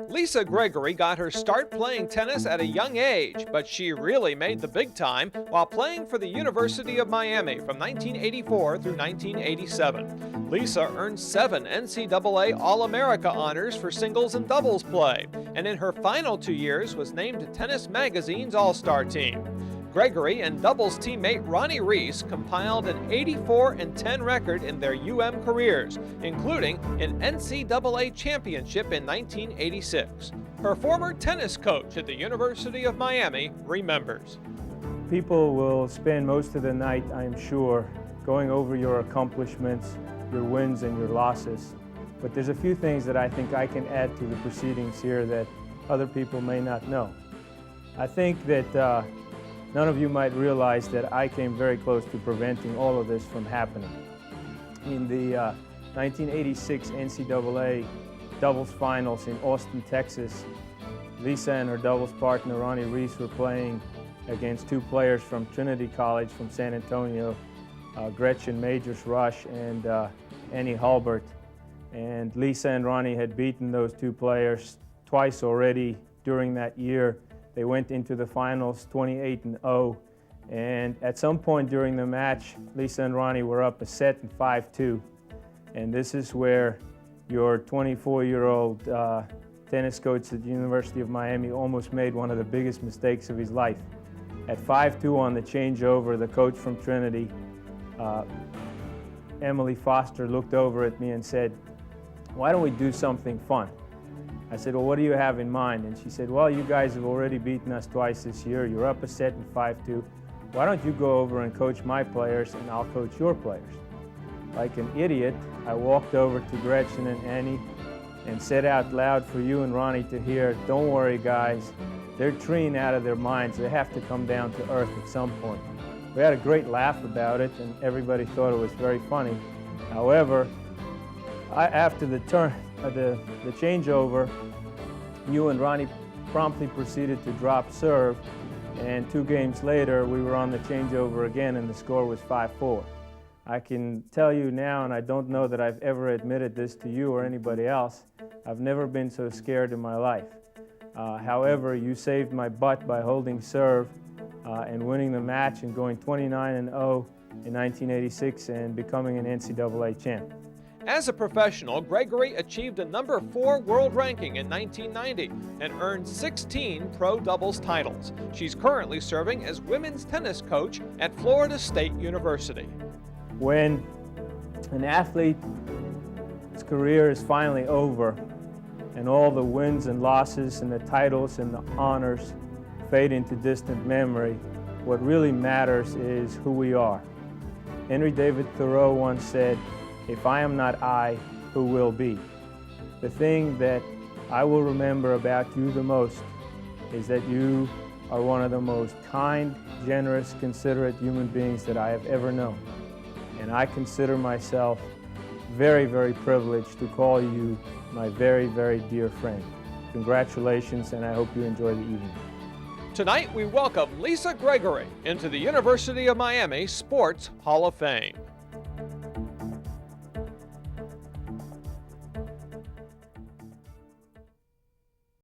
Lise Gregory got her start playing tennis at a young age, but she really made the big time while playing for the University of Miami from 1984 through 1987. Lisa earned 7 NCAA All-America honors for singles and doubles play, and in her final 2 years was named to Tennis Magazine's All-Star team. Gregory and doubles teammate Ronnie Reese compiled an 84-10 record in their careers, including an NCAA championship in 1986. Her former tennis coach at the University of Miami remembers. People will spend most of the night, I am sure, going over your accomplishments, your wins and your losses. But there's a few things that I think I can add to the proceedings here that other people may not know. I think that none of you might realize that I came very close to preventing all of this from happening. In the 1986 NCAA doubles finals in Austin, Texas, Lisa and her doubles partner Ronnie Reese were playing against 2 players from Trinity College from San Antonio, Gretchen Majors-Rush and Annie Hulbert. And Lisa and Ronnie had beaten those 2 players twice already during that year. They went into the finals 28-0, and at some point during the match, Lisa and Ronnie were up a set in 5-2. And this is where your 24-year-old tennis coach at the University of Miami almost made one of the biggest mistakes of his life. At 5-2 on the changeover, the coach from Trinity, Emily Foster, looked over at me and said, "Why don't we do something fun?" I said, "Well, what do you have in mind?" And she said, "Well, you guys have already beaten us twice this year. You're up a set in 5-2. Why don't you go over and coach my players and I'll coach your players?" Like an idiot, I walked over to Gretchen and Annie and said out loud for you and Ronnie to hear, "Don't worry, guys. They're treeing out of their minds. They have to come down to earth at some point." We had a great laugh about it and everybody thought it was very funny. However, after the changeover, you and Ronnie promptly proceeded to drop serve, and 2 games later we were on the changeover again and the score was 5-4. I can tell you now, and I don't know that I've ever admitted this to you or anybody else, I've never been so scared in my life. However, you saved my butt by holding serve and winning the match and going 29-0 in 1986 and becoming an NCAA champ. As a professional, Gregory achieved a number 4 world ranking in 1990 and earned 16 pro doubles titles. She's currently serving as women's tennis coach at Florida State University. When an athlete's career is finally over and all the wins and losses and the titles and the honors fade into distant memory, what really matters is who we are. Henry David Thoreau once said, "If I am not I, who will be?" The thing that I will remember about you the most is that you are one of the most kind, generous, considerate human beings that I have ever known. And I consider myself very, very privileged to call you my very, very dear friend. Congratulations, and I hope you enjoy the evening. Tonight, we welcome Lise Gregory into the University of Miami Sports Hall of Fame.